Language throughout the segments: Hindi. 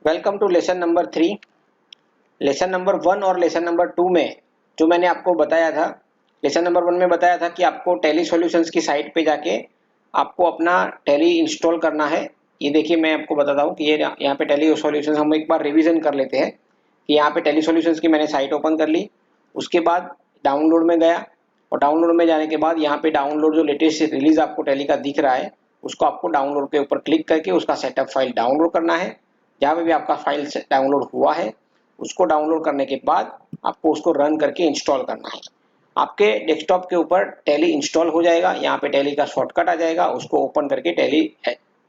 Welcome to lesson number 3। Lesson number 1 और लेसन नंबर 2 में जो मैंने आपको बताया था, लेसन नंबर 1 में बताया था कि आपको टैली सॉल्यूशंस की साइट पे जाके आपको अपना टैली इंस्टॉल करना है। ये देखिए, मैं आपको बताता हूँ कि ये यहाँ पे टैली सॉल्यूशंस हम एक बार रिवीजन कर लेते हैं कि यहाँ पे टैली सॉल्यूशंस की मैंने साइट ओपन कर ली। उसके बाद डाउनलोड में गया और डाउनलोड में जाने के बाद यहाँ पे डाउनलोड जो लेटेस्ट रिलीज आपको टैली का दिख रहा है उसको आपको डाउनलोड के ऊपर क्लिक करके उसका सेटअप फाइल डाउनलोड करना है। जहाँ पे भी आपका फाइल डाउनलोड हुआ है उसको डाउनलोड करने के बाद आपको उसको रन करके इंस्टॉल करना है। आपके डेस्कटॉप के ऊपर टैली इंस्टॉल हो जाएगा। यहाँ पे टैली का शॉर्टकट आ जाएगा, उसको ओपन करके टैली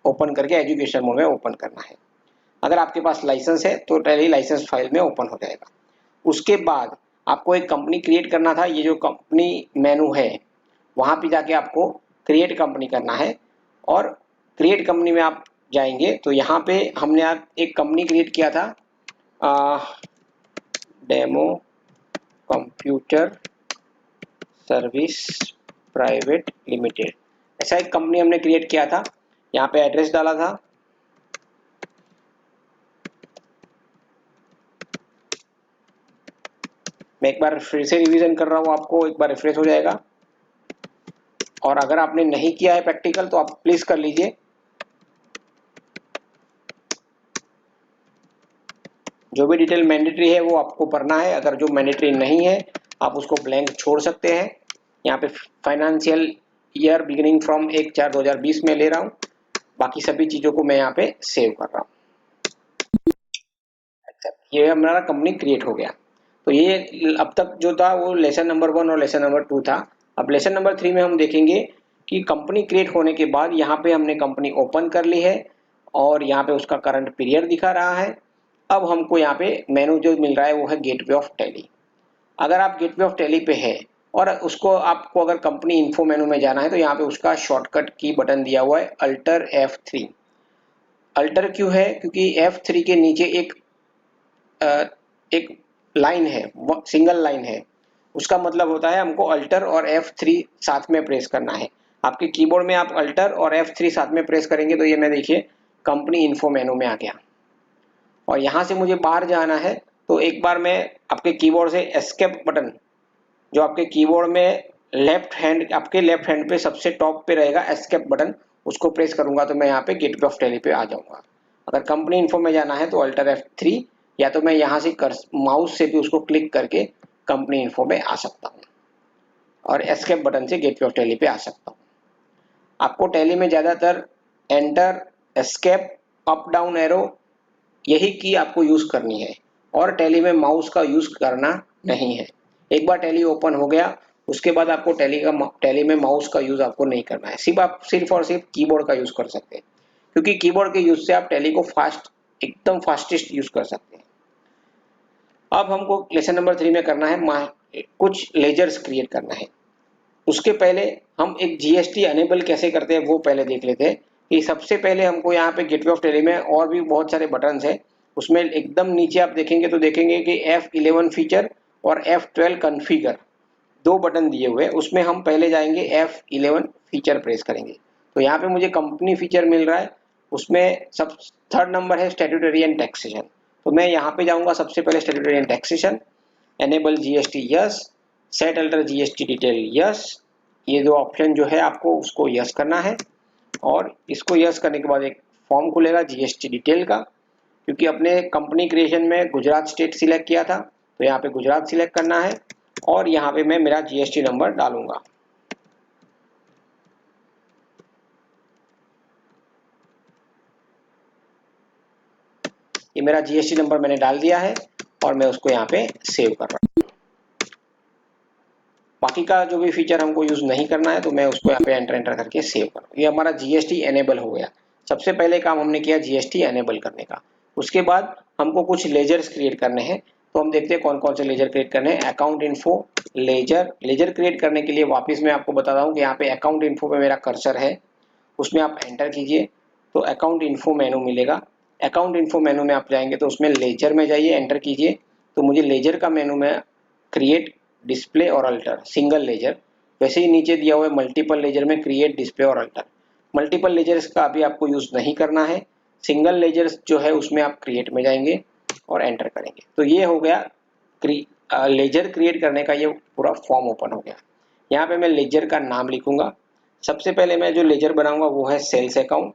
ओपन करके एजुकेशन मोड में ओपन करना है। अगर आपके पास लाइसेंस है तो टैली लाइसेंस फाइल में ओपन हो जाएगा। उसके बाद आपको एक कंपनी क्रिएट करना था। ये जो कंपनी मेनू है वहाँ पे जाके आपको क्रिएट कंपनी करना है और क्रिएट कंपनी में आप जाएंगे तो यहाँ पे हमने आज एक कंपनी क्रिएट किया था, demo computer service private limited. ऐसा एक कंपनी हमने क्रिएट किया था। यहाँ पे एड्रेस डाला था, मैं एक बार फिर से रिवीजन कर रहा हूँ, आपको एक बार रिफ्रेश हो जाएगा। और अगर आपने नहीं किया है प्रैक्टिकल तो आप प्लीज कर लीजिए। जो भी डिटेल मैंडेटरी है वो आपको भरना है, अगर जो मैंडेटरी नहीं है आप उसको ब्लैंक छोड़ सकते हैं। यहाँ पे फाइनेंशियल ईयर बिगिनिंग फ्रॉम 1/4/2020 में ले रहा हूँ। बाकी सभी चीज़ों को मैं यहाँ पे सेव कर रहा हूँ। अच्छा, ये हमारा कंपनी क्रिएट हो गया। तो ये अब तक जो था वो लेसन नंबर 1 और लेसन नंबर 2 था। अब लेसन नंबर 3 में हम देखेंगे कि कंपनी क्रिएट होने के बाद यहाँ पे हमने कंपनी ओपन कर ली है और यहाँ पे उसका करंट पीरियड दिखा रहा है। अब हमको यहाँ पे मेनू जो मिल रहा है वो है गेटवे ऑफ टैली। अगर आप गेटवे ऑफ टैली पे है और उसको आपको अगर कंपनी इन्फो मेनू में जाना है तो यहाँ पे उसका शॉर्टकट की बटन दिया हुआ है अल्टर F3। अल्टर क्यों है? क्योंकि F3 के नीचे एक लाइन है, सिंगल लाइन है। उसका मतलब होता है हमको अल्टर और F3 साथ में प्रेस करना है। आपके कीबोर्ड में आप अल्टर और F3 साथ में प्रेस करेंगे तो ये मैं देखिए कंपनी इन्फो मेनू में आ गया। और यहाँ से मुझे बाहर जाना है तो एक बार मैं आपके कीबोर्ड से एस्केप बटन, जो आपके कीबोर्ड में आपके लेफ्ट हैंड पे सबसे टॉप पे रहेगा एस्केप बटन, उसको प्रेस करूंगा तो मैं यहाँ पे गेटवे ऑफ टैली पे आ जाऊंगा। अगर कंपनी इन्फो में जाना है तो अल्टर F3 या तो मैं यहाँ से माउस से भी उसको क्लिक करके कंपनी इन्फो में आ सकता हूँ और एस्केप बटन से गेटवे ऑफ टैली पे आ सकता हूँ। आपको टैली में ज़्यादातर enter, escape, up down arrow यही की आपको यूज़ करनी है और टैली में माउस का यूज़ करना नहीं है। एक बार टैली ओपन हो गया उसके बाद आपको टैली में माउस का यूज़ आपको नहीं करना है। आप सिर्फ और सिर्फ कीबोर्ड का यूज़ कर सकते हैं, क्योंकि कीबोर्ड के यूज़ से आप टैली को एकदम फास्टेस्ट यूज़ कर सकते हैं। अब हमको लेसन नंबर 3 में करना है कुछ लेजर्स क्रिएट करना है। उसके पहले हम एक जीएसटी अनेबल कैसे करते हैं वो पहले देख लेते हैं। कि सबसे पहले हमको यहाँ पे गेटवे ऑफ टैली में और भी बहुत सारे बटन्स हैं, उसमें एकदम नीचे आप देखेंगे तो देखेंगे कि F11 फीचर और F12 कॉन्फ़िगर दो बटन दिए हुए हैं। उसमें हम पहले जाएंगे F11 फीचर प्रेस करेंगे तो यहाँ पे मुझे कंपनी फीचर मिल रहा है। उसमें सब थर्ड नंबर है स्टैट्यूटरी एंड टैक्सेशन। तो मैं यहाँ पे जाऊँगा सबसे पहले statutory and taxation, enable GST yes, set alter GST detail yes. ये दो ऑप्शन जो है आपको उसको यस करना है और इसको यस करने के बाद एक फॉर्म खुलेगा जीएसटी डिटेल का। क्योंकि अपने कंपनी क्रिएशन में गुजरात स्टेट सिलेक्ट किया था तो यहाँ पे गुजरात सिलेक्ट करना है और यहाँ पे मैं मेरा जीएसटी नंबर डालूंगा। ये मेरा जीएसटी नंबर मैंने डाल दिया है और मैं उसको यहाँ पे सेव कर रहा हूँ। बाकी का जो भी फीचर हमको यूज नहीं करना है तो मैं उसको यहाँ पे एंटर करके सेव कर रहा हूँ। ये हमारा जीएसटी एनेबल हो गया। सबसे पहले काम हमने किया जीएसटी एनेबल करने का। उसके बाद हमको कुछ लेजर्स क्रिएट करने हैं तो हम देखते हैं कौन कौन से लेजर क्रिएट करने हैं। अकाउंट इन्फो लेजर क्रिएट करने के लिए वापस मैं आपको बताता हूँ कि यहाँ पे अकाउंट इन्फो पे मेरा कर्सर है, उसमें आप एंटर कीजिए तो अकाउंट इन्फो मेनू मिलेगा। अकाउंट इन्फो मेनू में आप जाएंगे तो उसमें लेजर में जाइए, एंटर कीजिए तो मुझे लेजर का मेनू में क्रिएट, डिस्प्ले और अल्टर सिंगल लेजर, वैसे ही नीचे दिया हुआ है मल्टीपल लेजर में क्रिएट, डिस्प्ले और अल्टर। मल्टीपल लेजर्स का अभी आपको यूज नहीं करना है, सिंगल लेजर जो है उसमें आप क्रिएट में जाएंगे और एंटर करेंगे। तो ये हो गया लेजर क्रिएट करने का ये पूरा फॉर्म ओपन हो गया। यहाँ पे मैं लेजर का नाम लिखूंगा। सबसे पहले मैं जो लेजर बनाऊंगा वो है सेल्स अकाउंट,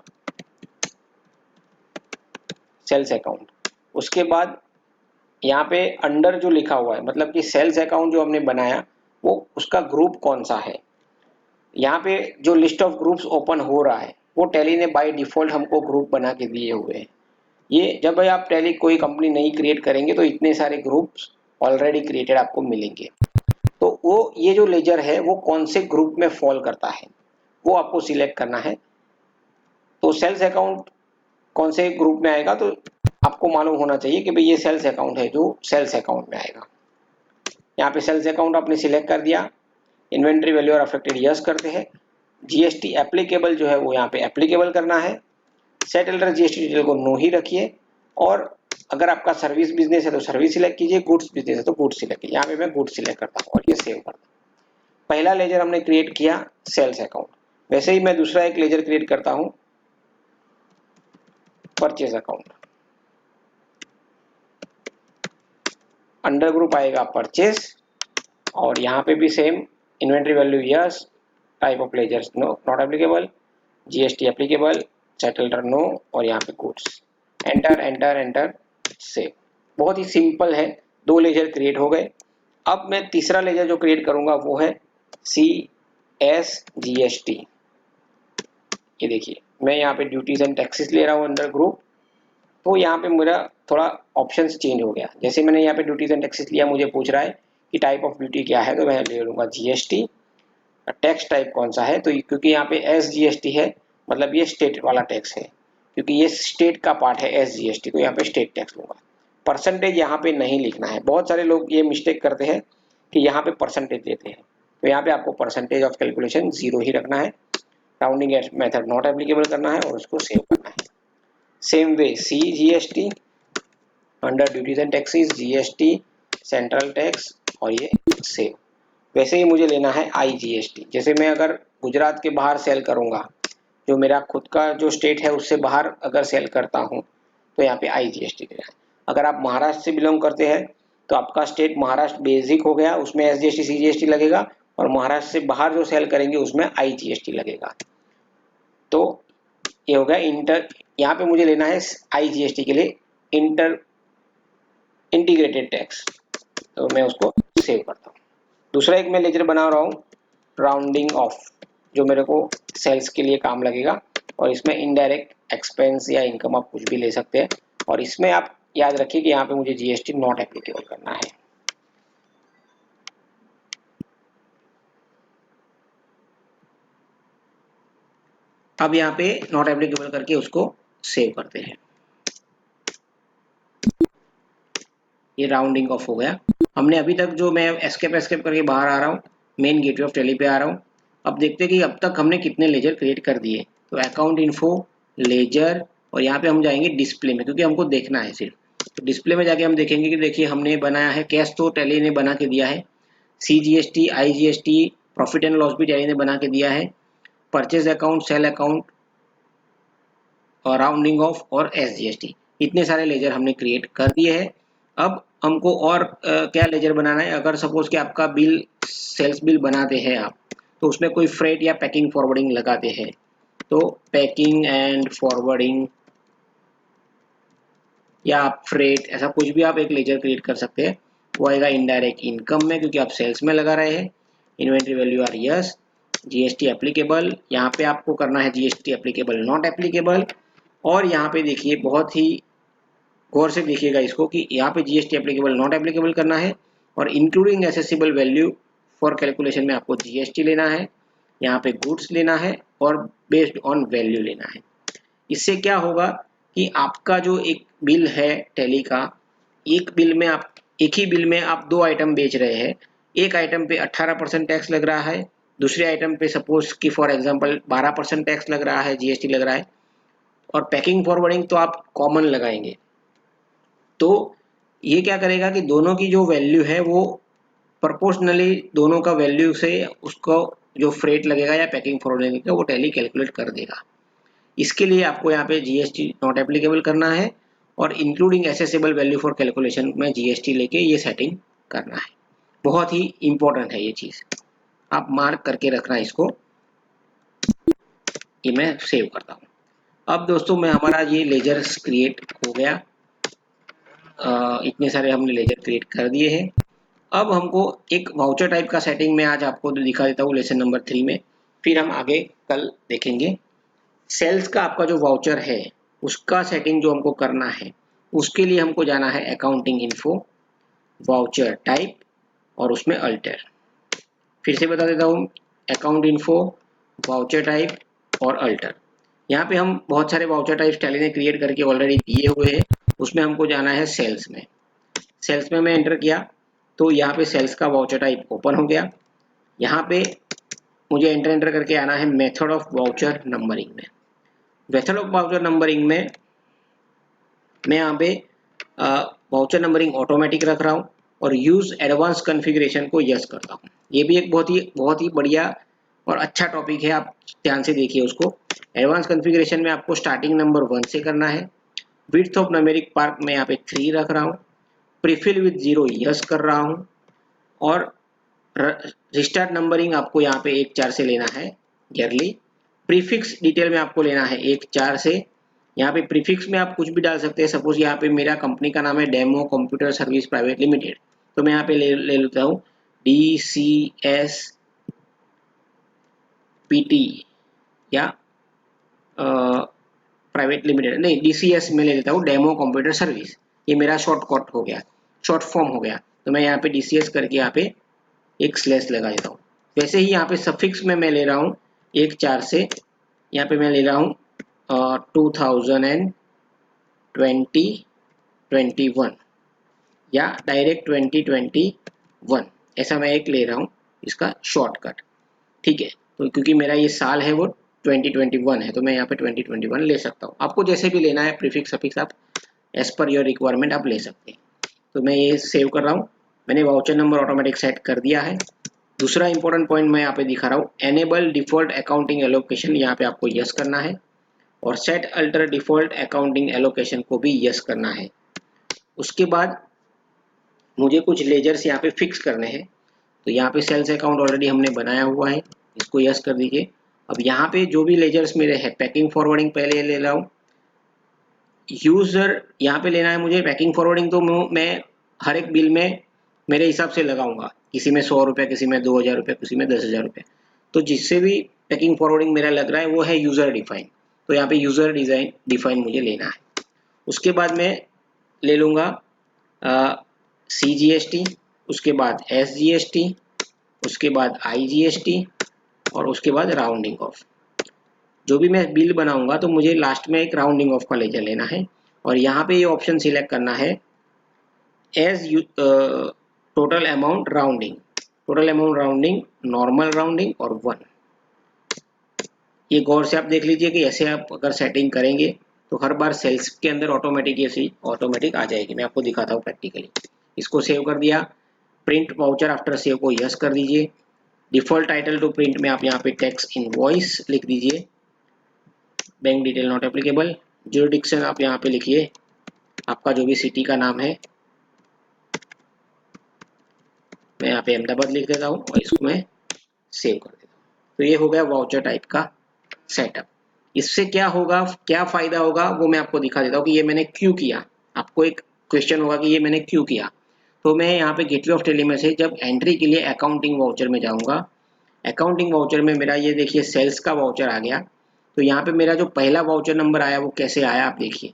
सेल्स अकाउंट। उसके बाद यहाँ पे अंडर जो लिखा हुआ है, मतलब कि सेल्स अकाउंट जो हमने बनाया वो उसका ग्रुप कौन सा है। यहाँ पे जो लिस्ट ऑफ ग्रुप्स ओपन हो रहा है वो टैली ने बाय डिफॉल्ट हमको ग्रुप बना के दिए हुए हैं। ये जब भाई आप टैली कोई कंपनी नहीं क्रिएट करेंगे तो इतने सारे ग्रुप्स ऑलरेडी क्रिएटेड आपको मिलेंगे। तो वो ये जो लेजर है वो कौन से ग्रुप में फॉल करता है वो आपको सिलेक्ट करना है। तो सेल्स अकाउंट कौन से ग्रुप में आएगा, तो आपको मालूम होना चाहिए कि भाई ये सेल्स अकाउंट है जो सेल्स अकाउंट में आएगा। यहाँ पे सेल्स अकाउंट आपने सिलेक्ट कर दिया। इन्वेंट्री वैल्यू और अफेक्टेड यस करते हैं। जीएसटी एप्लीकेबल जो है वो यहाँ पे एप्लीकेबल करना है। सेट एल्डर जीएसटी डिटेल को नो ही रखिए। और अगर आपका सर्विस बिजनेस है तो सर्विस सिलेक्ट कीजिए, गुड्स बिजनेस है तो गुड्स सिलेक्ट कीजिए। यहाँ पे मैं गुड्स सिलेक्ट करता हूँ और ये सेव करता हूँ। पहला लेजर हमने क्रिएट किया सेल्स अकाउंट। वैसे ही मैं दूसरा एक लेजर क्रिएट करता हूँ परचेज अकाउंट। अंडर ग्रुप आएगा परचेज और यहाँ पे भी same inventory value yes, type of ledgers no not applicable, GST applicable, सेटल्डर नो और यहाँ पे goods. Enter enter enter save. बहुत ही सिंपल है, दो लेजर क्रिएट हो गए। अब मैं तीसरा लेजर जो क्रिएट करूंगा वो है C S G S T. ये देखिए मैं यहाँ पे ड्यूटीज एंड टैक्सेस ले रहा हूँ अंडर ग्रुप। तो यहाँ पे मेरा थोड़ा ऑप्शंस चेंज हो गया। जैसे मैंने यहाँ पे ड्यूटीज एंड टैक्सेस लिया, मुझे पूछ रहा है कि टाइप ऑफ ड्यूटी क्या है, तो मैं ले लूंगा जीएसटी। टैक्स टाइप कौन सा है, तो क्योंकि यहाँ पे एस जीएसटी है मतलब ये स्टेट वाला टैक्स है, क्योंकि ये स्टेट का पार्ट है एस जीएसटी, तो यहाँ पे स्टेट टैक्स लूंगा। परसेंटेज यहाँ पे नहीं लिखना है। बहुत सारे लोग ये मिस्टेक करते हैं कि यहाँ पे परसेंटेज देते हैं, तो यहाँ पे आपको परसेंटेज ऑफ कैलकुलेशन 0 ही रखना है। राउंडिंग मेथड नॉट एप्लीकेबल करना है और उसको सेव करना है। Same way C GST under duties and taxes GST central tax और ये सेव। वैसे ही मुझे लेना है आईजीएसटी। जैसे मैं अगर गुजरात के बाहर सेल करूंगा, जो मेरा खुद का जो स्टेट है उससे बाहर अगर सेल करता हूं तो यहाँ पे आईजीएसटी लेना है। अगर आप महाराष्ट्र से बिलोंग करते हैं तो आपका स्टेट महाराष्ट्र बेसिक हो गया, उसमें एसजीएसटी सीजीएसटी लगेगा और महाराष्ट्र से बाहर जो सेल करेंगे उसमें आईजीएसटी लगेगा। तो ये हो गया इंटर। यहाँ पे मुझे लेना है आईजीएसटी के लिए इंटीग्रेटेड टैक्स, तो मैं उसको सेव करता हूँ। दूसरा एक मैं लेजर बना रहा हूँ राउंडिंग ऑफ, जो मेरे को सेल्स के लिए काम लगेगा। और इसमें इनडायरेक्ट एक्सपेंस या इनकम आप कुछ भी ले सकते हैं। और इसमें आप याद रखिए कि यहाँ पे मुझे जीएसटी नॉट एप्लीकेबल करना है। अब यहाँ पे नॉट एप्लीकेबल करके उसको सेव करते हैं। ये राउंडिंग ऑफ हो गया। हमने अभी तक जो मैं एस्केप करके बाहर आ रहा हूँ, मेन गेटवे ऑफ टैली पे आ रहा हूँ। अब देखते हैं कि अब तक हमने कितने लेजर क्रिएट कर दिए। तो अकाउंट इन्फो, लेजर और यहाँ पे हम जाएंगे डिस्प्ले में, क्योंकि हमको देखना है सिर्फ। तो डिस्प्ले में जाके हम देखेंगे कि देखिए हमने बनाया है कैश, तो टैली ने बना के दिया है। CGST, IGST, profit and loss भी टैली ने बना के दिया है। परचेज अकाउंट, सेल अकाउंट और राउंडिंग ऑफ और एसजीएसटी, इतने सारे लेजर हमने क्रिएट कर दिए हैं। अब हमको और क्या लेजर बनाना है। अगर सपोज कि आपका बिल सेल्स बिल बनाते हैं आप, तो उसमें कोई फ्रेट या पैकिंग फॉरवर्डिंग लगाते हैं, तो पैकिंग एंड फॉरवर्डिंग या आप फ्रेट, ऐसा कुछ भी आप एक लेजर क्रिएट कर सकते हैं। वो आएगा इनडायरेक्ट इनकम में, क्योंकि आप सेल्स में लगा रहे हैं। Inventory value are yes, GST applicable, यहाँ पे आपको करना है जीएसटी एप्लीकेबल नॉट एप्लीकेबल। और यहाँ पे देखिए बहुत ही गौर से देखिएगा इसको कि यहाँ पे जीएसटी एप्लीकेबल नॉट एप्लीकेबल करना है और including accessible value for calculation में आपको जीएसटी लेना है, यहाँ पे गुड्स लेना है और बेस्ड ऑन वैल्यू लेना है। इससे क्या होगा कि आपका जो एक बिल है टैली का, एक ही बिल में आप दो आइटम बेच रहे हैं। एक आइटम पे 18% टैक्स लग रहा है, दूसरे आइटम पे सपोज कि फॉर एग्जांपल 12% टैक्स लग रहा है, जीएसटी लग रहा है। और पैकिंग फॉरवर्डिंग तो आप कॉमन लगाएंगे। तो ये क्या करेगा कि दोनों की जो वैल्यू है वो प्रोपोर्शनली दोनों का वैल्यू से उसको जो फ्रेट लगेगा या पैकिंग फॉरवर्डिंग लगेगा वो टैली कैलकुलेट कर देगा। इसके लिए आपको यहाँ पे जीएसटी नॉट एप्लीकेबल करना है और including assessable value for calculation में जीएसटी लेके ये सेटिंग करना है। बहुत ही इंपॉर्टेंट है ये चीज, आप मार्क करके रखना इसको। ये मैं सेव करता हूँ। अब दोस्तों मैं हमारा ये लेजर क्रिएट हो गया, इतने सारे हमने लेजर क्रिएट कर दिए हैं। अब हमको एक वाउचर टाइप का सेटिंग में आज आपको दिखा देता हूँ लेसन नंबर 3 में, फिर हम आगे कल देखेंगे। सेल्स का आपका जो वाउचर है उसका सेटिंग जो हमको करना है, उसके लिए हमको जाना है अकाउंटिंग इन्फो, वाउचर टाइप और उसमें अल्टर। फिर से बता देता हूँ, अकाउंट इन्फो, वाउचर टाइप और अल्टर। यहाँ पे हम बहुत सारे वाउचर टाइप टैली ने क्रिएट करके ऑलरेडी दिए हुए हैं। उसमें हमको जाना है सेल्स में। सेल्स में मैं एंटर किया तो यहाँ पे सेल्स का वाउचर टाइप ओपन हो गया। यहाँ पे मुझे एंटर करके आना है मेथड ऑफ वाउचर नंबरिंग में। मेथड ऑफ वाउचर नंबरिंग में मैं यहाँ पे वाउचर नंबरिंग ऑटोमेटिक रख रहा हूँ और यूज एडवांस कॉन्फ़िगरेशन को यस करता हूँ। ये भी एक बहुत ही बढ़िया और अच्छा टॉपिक है, आप ध्यान से देखिए उसको। एडवांस कॉन्फ़िगरेशन में आपको स्टार्टिंग नंबर 1 से करना है। विड्थ ऑफ न्यूमेरिक पार्क में यहाँ पे 3 रख रहा हूँ। प्रीफिल विद 0 यस कर रहा हूँ और रिस्टार्ट नंबरिंग आपको यहाँ पे 1-4 से लेना है ईयरली। प्रीफिक्स डिटेल में आपको लेना है 1-4 से। यहाँ पे प्रीफिक्स में आप कुछ भी डाल सकते हैं। सपोज यहाँ पे मेरा कंपनी का नाम है demo computer service private limited, तो मैं यहाँ पे ले लेता हूँ DCS PT या प्राइवेट लिमिटेड, नहीं DCS में ले लेता हूँ डेमो कंप्यूटर सर्विस। ये मेरा शॉर्टकट हो गया, शॉर्ट फॉर्म हो गया, तो मैं यहाँ पे DCS करके यहाँ पे एक स्लैश लगा देता हूँ। वैसे ही यहाँ पे सफिक्स में मैं ले रहा हूँ 1-4 से, यहाँ पे मैं ले रहा हूँ 2020-21 या डायरेक्ट 2021, ऐसा मैं एक ले रहा हूँ इसका शॉर्टकट। ठीक है, तो क्योंकि मेरा ये साल है वो 2021 है, तो मैं यहाँ पे 2021 ले सकता हूँ। आपको जैसे भी लेना है प्रीफिक्स सफिक्स आप एज पर योर रिक्वायरमेंट आप ले सकते हैं। तो मैं ये सेव कर रहा हूँ। मैंने वाउचर नंबर ऑटोमेटिक सेट कर दिया है। दूसरा इंपॉर्टेंट पॉइंट मैं यहाँ पे दिखा रहा हूँ, एनेबल डिफॉल्ट अकाउंटिंग एलोकेशन, यहाँ पे आपको यस करना है और set alter default accounting allocation को भी यस करना है। उसके बाद मुझे कुछ लेजर्स यहाँ पे फिक्स करने हैं। तो यहाँ पे सेल्स अकाउंट ऑलरेडी हमने बनाया हुआ है, इसको यस कर दीजिए। अब यहाँ पे जो भी लेजर्स मेरे हैं, पैकिंग फॉरवर्डिंग पहले ले रहा हूँ, यूजर यहाँ पे लेना है मुझे। पैकिंग फॉरवर्डिंग तो मैं हर एक बिल में मेरे हिसाब से लगाऊंगा, किसी में 100 रुपये, किसी में 2000 रुपये, किसी में 10,000 रुपये। तो जिससे भी पैकिंग फॉरवर्डिंग मेरा लग रहा है वो है यूजर डिफाइन, तो यहाँ पे यूजर डिफाइन मुझे लेना है। उसके बाद मैं ले लूँगा CGST, उसके बाद SGST, उसके बाद IGST और उसके बाद राउंडिंग ऑफ। जो भी मैं बिल बनाऊंगा तो मुझे लास्ट में एक राउंडिंग ऑफ का लेजर लेना है और यहाँ पे ये ऑप्शन सिलेक्ट करना है as total amount rounding, total amount rounding, normal rounding और 1। ये गौर से आप देख लीजिए कि ऐसे आप अगर सेटिंग करेंगे तो हर बार सेल्स के अंदर ऑटोमेटिक आ जाएगी। मैं आपको दिखाता हूँ प्रैक्टिकली। इसको सेव कर दिया। प्रिंट वाउचर आफ्टर सेव को यस कर दीजिए। डिफॉल्ट टाइटल टू प्रिंट में आप यहाँ पे टैक्स इनवॉइस लिख दीजिए। Bank detail not applicable. Jurisdiction आप यहाँ पे लिखिए आपका जो भी सिटी का नाम है, मैं यहाँ पे अहमदाबाद लिख देता हूँ और इसको मैं सेव कर देता हूँ। तो ये हो गया वाउचर टाइप का सेटअप। इससे क्या होगा, क्या फायदा होगा वो मैं आपको दिखा देता हूँ कि ये मैंने क्यों किया। आपको एक क्वेश्चन होगा कि ये मैंने क्यों किया। तो मैं यहाँ पे गेटवे ऑफ टेली में से जब एंट्री के लिए अकाउंटिंग वाउचर में जाऊँगा, अकाउंटिंग वाउचर में मेरा ये देखिए सेल्स का वाउचर आ गया। तो यहाँ पे मेरा जो पहला वाउचर नंबर आया वो कैसे आया आप देखिए,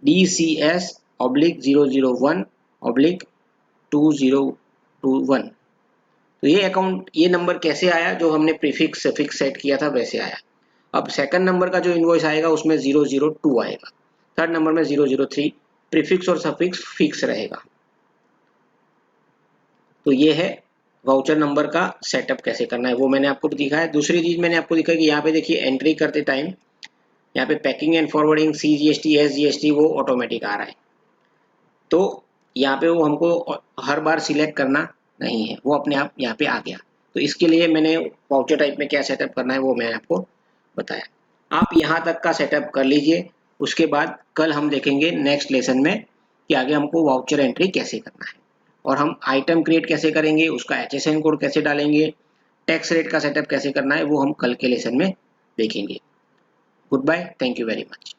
DCS/001/2021। तो ये अकाउंट, ये नंबर कैसे आया, जो हमने प्रीफिक्स सफिक्स सेट किया था वैसे आया। अब सेकंड नंबर का जो इनवॉइस आएगा उसमें 002 आएगा, थर्ड नंबर में 003। प्रीफिक्स और सफिक्स फिक्स रहेगा। तो ये है वाउचर नंबर का सेटअप कैसे करना है, वो मैंने आपको दिखाया। दूसरी चीज मैंने आपको दिखाई कि यहाँ पे देखिए एंट्री करते टाइम यहाँ पे packing and forwarding CGST SGST वो ऑटोमेटिक आ रहा है। तो यहाँ पे वो हमको हर बार सिलेक्ट करना नहीं है, वो अपने आप यहाँ पे आ गया। तो इसके लिए मैंने वाउचर टाइप में क्या सेटअप करना है वो मैंने आपको बताया। आप यहाँ तक का सेटअप कर लीजिए। उसके बाद कल हम देखेंगे नेक्स्ट लेसन में कि आगे हमको वाउचर एंट्री कैसे करना है और हम आइटम क्रिएट कैसे करेंगे, उसका HSN कोड कैसे डालेंगे, टैक्स रेट का सेटअप कैसे करना है, वो हम कल के लेसन में देखेंगे। Goodbye, thank you very much.